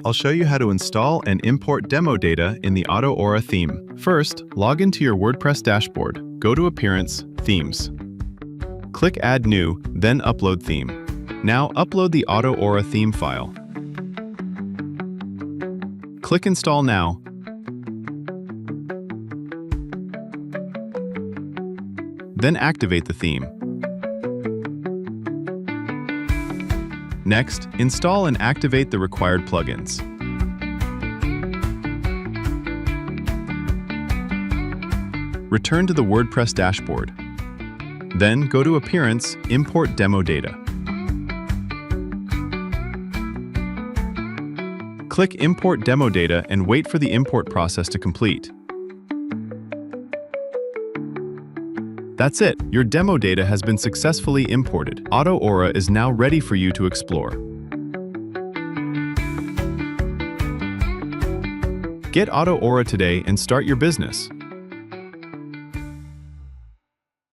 I'll show you how to install and import demo data in the Autoaura theme. First, log into your WordPress dashboard. Go to Appearance, Themes. Click Add New, then Upload Theme. Now upload the Autoaura theme file. Click Install Now. Then activate the theme. Next, install and activate the required plugins. Return to the WordPress dashboard. Then go to Appearance, Import Demo Data. Click Import Demo Data and wait for the import process to complete. That's it, your demo data has been successfully imported. Autoaura is now ready for you to explore. Get Autoaura today and start your business.